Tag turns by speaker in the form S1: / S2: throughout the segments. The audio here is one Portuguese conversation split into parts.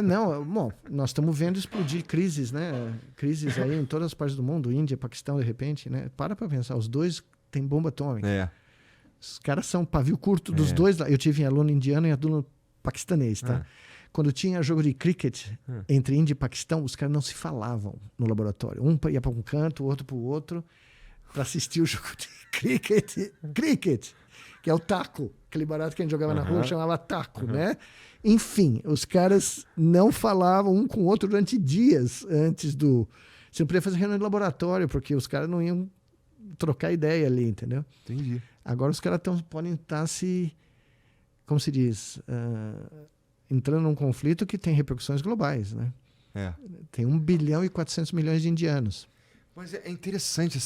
S1: Não, bom, nós estamos vendo explodir crises, né? Crises aí em todas as partes do mundo, Índia, Paquistão, de repente, né? Para pensar, os dois têm bomba atômica. Os caras são pavio curto dos dois lá. Eu tive aluno indiano e aluno paquistanês, tá? Quando tinha jogo de cricket entre Índia e Paquistão, os caras não se falavam no laboratório. Um ia para um canto, o outro para o outro, para assistir o jogo de cricket, que é o taco. Aquele barato que a gente jogava na rua chamava taco, né? Enfim, os caras não falavam um com o outro durante dias antes do... Você não podia fazer reunião de laboratório, porque os caras não iam trocar ideia ali, entendeu?
S2: Entendi.
S1: Agora os caras podem estar se... Como se diz? Entrando num conflito que tem repercussões globais, né? Tem 1 bilhão e 400 milhões de indianos.
S2: Mas é interessante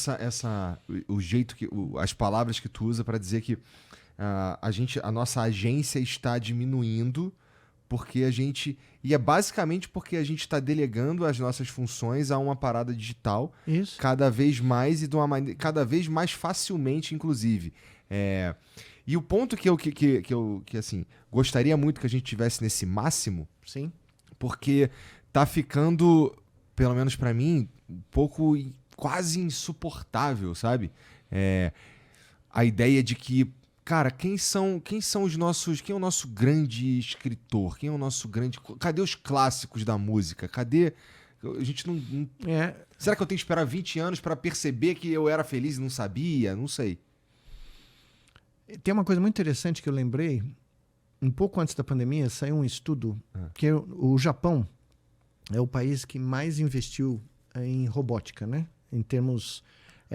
S2: o jeito que... as palavras que tu usa para dizer que a nossa agência está diminuindo porque a gente... E é basicamente porque a gente está delegando as nossas funções a uma parada digital.
S1: Isso.
S2: Cada vez mais e de uma maneira, cada vez mais facilmente, inclusive. E o ponto que eu assim, gostaria muito que a gente tivesse nesse máximo,
S1: sim,
S2: porque tá ficando, pelo menos para mim, um pouco quase insuportável, sabe? A ideia de que, cara, quem são os nossos... Quem é o nosso grande escritor? Quem é o nosso grande... Cadê os clássicos da música? Cadê... A gente não... Será que eu tenho que esperar 20 anos para perceber que eu era feliz e não sabia? Não sei.
S1: Tem uma coisa muito interessante que eu lembrei. Um pouco antes da pandemia, saiu um estudo que o Japão é o país que mais investiu em robótica, né? Em termos...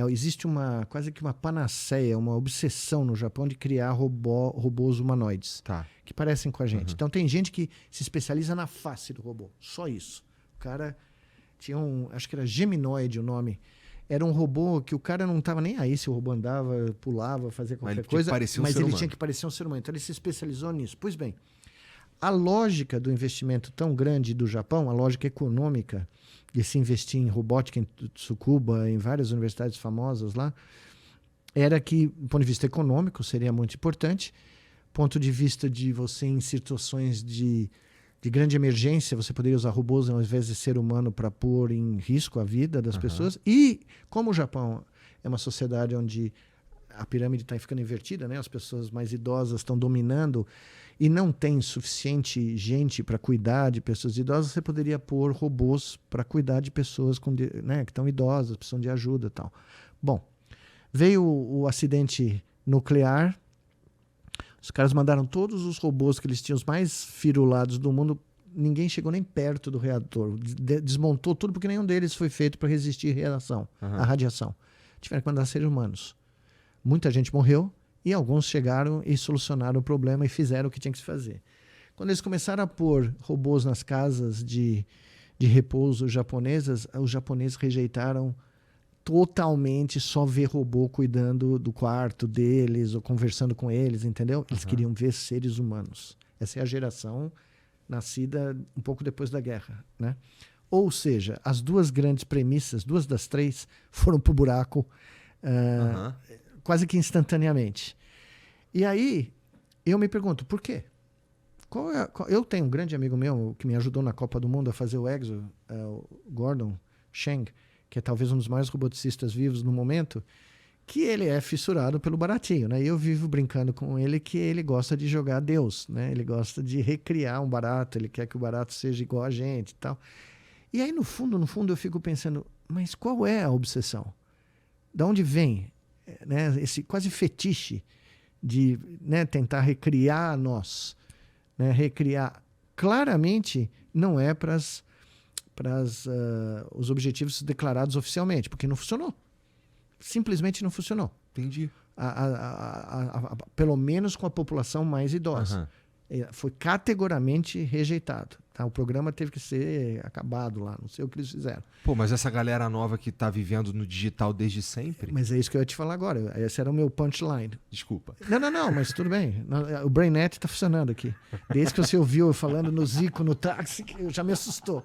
S1: existe quase que uma panaceia, uma obsessão no Japão de criar robôs humanoides, que parecem com a gente. Então tem gente que se especializa na face do robô, só isso. O cara tinha acho que era Geminoid o nome, era um robô que o cara não estava nem aí se o robô andava, pulava, fazia qualquer coisa, mas ele tinha que parecer um ser humano. Então ele se especializou nisso. Pois bem, a lógica do investimento tão grande do Japão, a lógica econômica de se investir em robótica em Tsukuba, em várias universidades famosas lá, era que, do ponto de vista econômico, seria muito importante. Ponto de vista de você, em situações de grande emergência, você poderia usar robôs ao invés de ser humano para pôr em risco a vida das pessoas. E, como o Japão é uma sociedade onde a pirâmide está ficando invertida, né? As pessoas mais idosas estão dominando e não tem suficiente gente para cuidar de pessoas idosas, você poderia pôr robôs para cuidar de pessoas né, que estão idosas, precisam de ajuda e tal. Bom, veio o acidente nuclear, os caras mandaram todos os robôs que eles tinham, os mais firulados do mundo, ninguém chegou nem perto do reator, desmontou tudo porque nenhum deles foi feito para resistir à radiação. Tiveram que mandar seres humanos. Muita gente morreu, e alguns chegaram e solucionaram o problema e fizeram o que tinha que se fazer. Quando eles começaram a pôr robôs nas casas de repouso japonesas, os japoneses rejeitaram totalmente só ver robô cuidando do quarto deles ou conversando com eles, entendeu? Eles queriam ver seres humanos. Essa é a geração nascida um pouco depois da guerra, né? Ou seja, as duas grandes premissas, 2 das 3, foram pro buraco quase que instantaneamente. E aí, eu me pergunto, por quê? Eu tenho um grande amigo meu que me ajudou na Copa do Mundo a fazer o Exo, o Gordon Cheng, que é talvez um dos maiores roboticistas vivos no momento, que ele é fissurado pelo baratinho, né? E eu vivo brincando com ele que ele gosta de jogar Deus, né? Ele gosta de recriar um barato, ele quer que o barato seja igual a gente e tal. E aí, no fundo, eu fico pensando, mas qual é a obsessão? Da onde vem, né, esse quase fetiche de, né, tentar recriar nós, né, recriar? Claramente não é para os objetivos declarados oficialmente, porque não funcionou. Simplesmente não funcionou.
S2: Entendi.
S1: Pelo menos com a população mais idosa. Foi categoricamente rejeitado. Tá? O programa teve que ser acabado lá, não sei o que eles fizeram.
S2: Pô, mas essa galera nova que tá vivendo no digital desde sempre...
S1: Mas é isso que eu ia te falar agora. Esse era o meu punchline.
S2: Desculpa.
S1: Não, mas tudo bem. O BrainNet tá funcionando aqui. Desde que você ouviu eu falando no Zico, no táxi, já me assustou.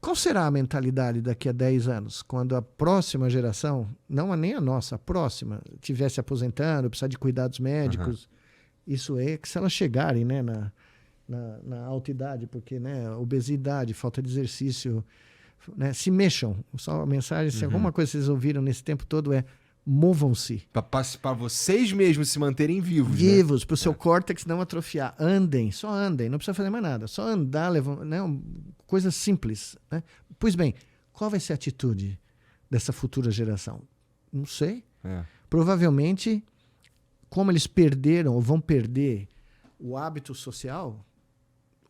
S1: Qual será a mentalidade daqui a 10 anos, quando a próxima geração, não nem a nossa, a próxima, estiver se aposentando, precisar de cuidados médicos? Isso é que se elas chegarem, né, na alta idade, porque, né, obesidade, falta de exercício, né, se mexam. Só a mensagem, se alguma coisa vocês ouviram nesse tempo todo movam-se.
S2: Para vocês mesmos se manterem vivos,
S1: Vivos,
S2: né?
S1: para o seu córtex não atrofiar. Andem, só andem, não precisa fazer mais nada. Só andar, né, coisa simples. Né? Pois bem, qual vai ser a atitude dessa futura geração? Não sei. Provavelmente, como eles perderam ou vão perder o hábito social,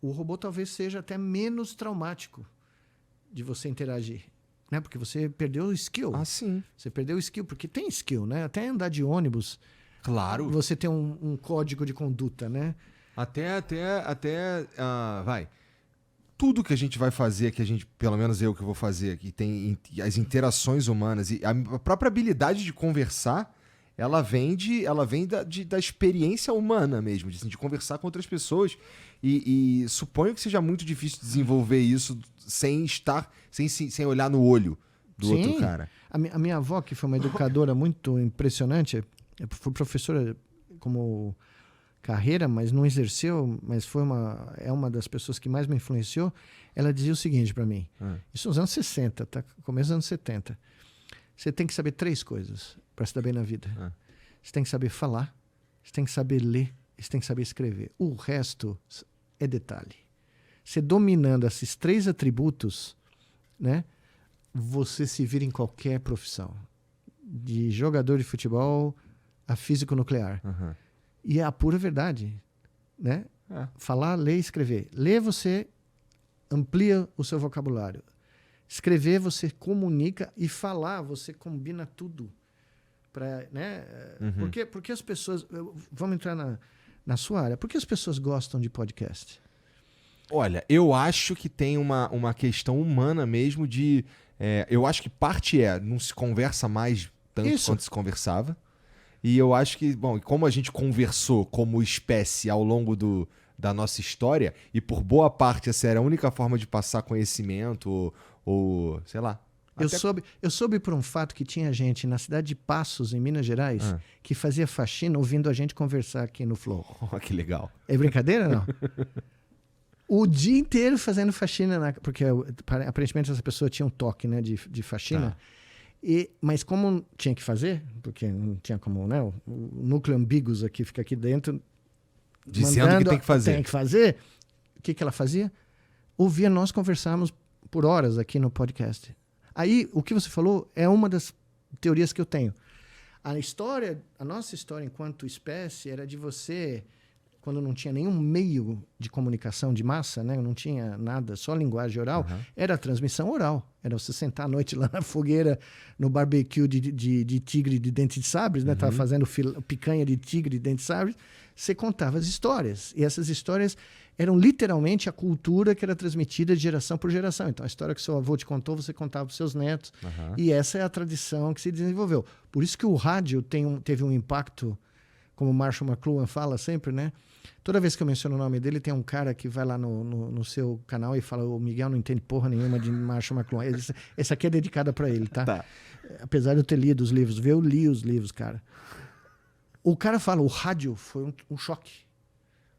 S1: o robô talvez seja até menos traumático de você interagir. Né? Porque você perdeu o skill.
S2: Sim.
S1: Você perdeu o skill, porque tem skill, né? Até andar de ônibus.
S2: Claro.
S1: Você tem um código de conduta, né?
S2: Vai. Tudo que a gente vai fazer, pelo menos eu que vou fazer, que tem as interações humanas e a própria habilidade de conversar, ela vem da experiência humana mesmo, de conversar com outras pessoas. E suponho que seja muito difícil desenvolver isso sem olhar no olho do outro cara.
S1: A minha avó, que foi uma educadora muito impressionante, foi professora como carreira, mas não exerceu, mas é uma das pessoas que mais me influenciou. Ela dizia o seguinte para mim, isso nos anos 60, tá? Começo dos anos 70. Você tem que saber 3 coisas para se dar bem na vida. Você tem que saber falar, você tem que saber ler, você tem que saber escrever. O resto é detalhe. Você dominando esses 3 atributos, né, você se vira em qualquer profissão. De jogador de futebol a físico nuclear. E é a pura verdade. Né? Falar, ler e escrever. Ler, você amplia o seu vocabulário. Escrever, você comunica. E falar, você combina tudo. Né? Porque as pessoas... Vamos entrar na sua área. Por que as pessoas gostam de podcast?
S2: Olha, eu acho que tem uma questão humana mesmo de... eu acho que parte não se conversa mais tanto quanto se conversava. E eu acho que, bom, como a gente conversou como espécie ao longo da nossa história, e por boa parte essa era a única forma de passar conhecimento ou sei lá.
S1: Eu soube por um fato que tinha gente na cidade de Passos, em Minas Gerais, que fazia faxina ouvindo a gente conversar aqui no Flow.
S2: Que legal.
S1: É brincadeira, não? O dia inteiro fazendo faxina, porque aparentemente essa pessoa tinha um toque, né, de faxina.
S2: Tá.
S1: Mas como tinha que fazer, porque não tinha como, né? O núcleo ambíguo aqui fica aqui dentro.
S2: Dizendo que tem que fazer.
S1: Tem que fazer. O que ela fazia? Ouvia nós conversarmos por horas aqui no podcast. Aí, o que você falou é uma das teorias que eu tenho. A nossa história enquanto espécie era de você, quando não tinha nenhum meio de comunicação de massa, né? Não tinha nada, só linguagem oral, era a transmissão oral. Era você sentar à noite lá na fogueira, no barbecue de tigre de dente de sabre, né? Tava fazendo picanha de tigre de dente de sabre. Você contava as histórias. E essas histórias eram literalmente a cultura que era transmitida de geração por geração. Então, a história que seu avô te contou, você contava para os seus netos. E essa é a tradição que se desenvolveu. Por isso que o rádio teve um impacto, como o Marshall McLuhan fala sempre, né? Toda vez que eu menciono o nome dele, tem um cara que vai lá no seu canal e fala: o Miguel não entende porra nenhuma de Marshall McLuhan. Essa aqui é dedicada para ele, tá? Apesar de eu ter lido os livros. Eu li os livros, cara. O cara fala: o rádio foi um choque.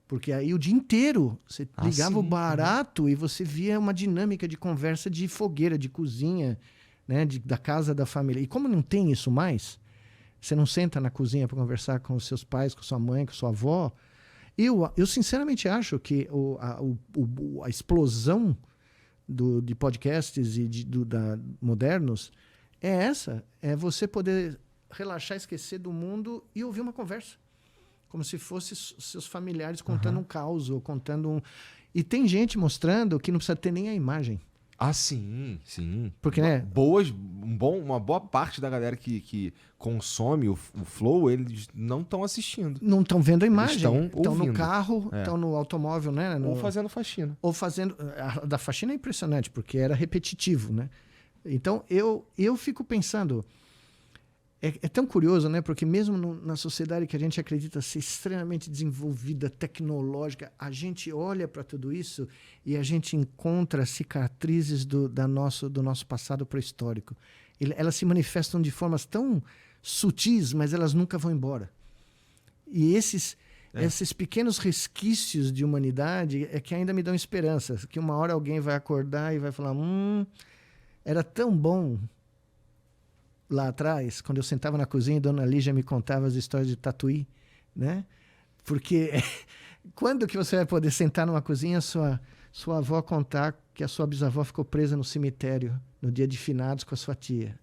S1: Porque aí o dia inteiro você ligava o barato e você via uma dinâmica de conversa de fogueira, de cozinha, né? Da casa da família. E como não tem isso mais, você não senta na cozinha para conversar com os seus pais, com sua mãe, com sua avó. Eu sinceramente acho que a explosão de podcasts e modernos é essa. É você poder relaxar, esquecer do mundo e ouvir uma conversa. Como se fossem seus familiares contando um caos ou contando E tem gente mostrando que não precisa ter nem a imagem.
S2: Sim.
S1: Porque, né?
S2: Uma boa parte da galera que consome o Flow, eles não estão assistindo.
S1: Não estão vendo a imagem.
S2: Estão
S1: no carro, estão no automóvel, né?
S2: Ou fazendo faxina.
S1: A da faxina é impressionante, porque era repetitivo, né? Então, eu fico pensando... É tão curioso, né? Porque mesmo na sociedade que a gente acredita ser extremamente desenvolvida, tecnológica, a gente olha para tudo isso e a gente encontra cicatrizes do nosso passado pré-histórico. Elas se manifestam de formas tão sutis, mas elas nunca vão embora. E Esses pequenos resquícios de humanidade é que ainda me dão esperança. Que uma hora alguém vai acordar e vai falar: era tão bom lá atrás, quando eu sentava na cozinha e Dona Lígia me contava as histórias de Tatuí, né? Porque quando que você vai poder sentar numa cozinha, sua avó contar que a sua bisavó ficou presa no cemitério no dia de finados com a sua tia?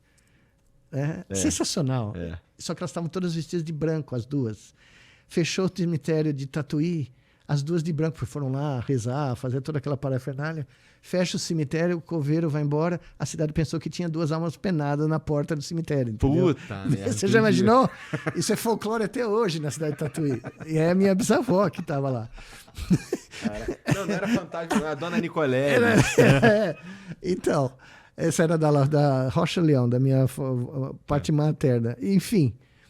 S1: Sensacional. Só que elas estavam todas vestidas de branco, as duas. Fechou o cemitério de Tatuí, as duas de branco foram lá rezar, fazer toda aquela parafernália. Fecha o cemitério, o coveiro vai embora. A cidade pensou que tinha 2 almas penadas na porta do cemitério. Entendeu?
S2: Puta merda.
S1: Você já imaginou? Isso é folclore até hoje na cidade de Tatuí. E é a minha bisavó que estava lá.
S2: Não era fantasma, não, a Dona Nicolé.
S1: Então, essa era da Rocha Leão, da minha parte materna. Enfim,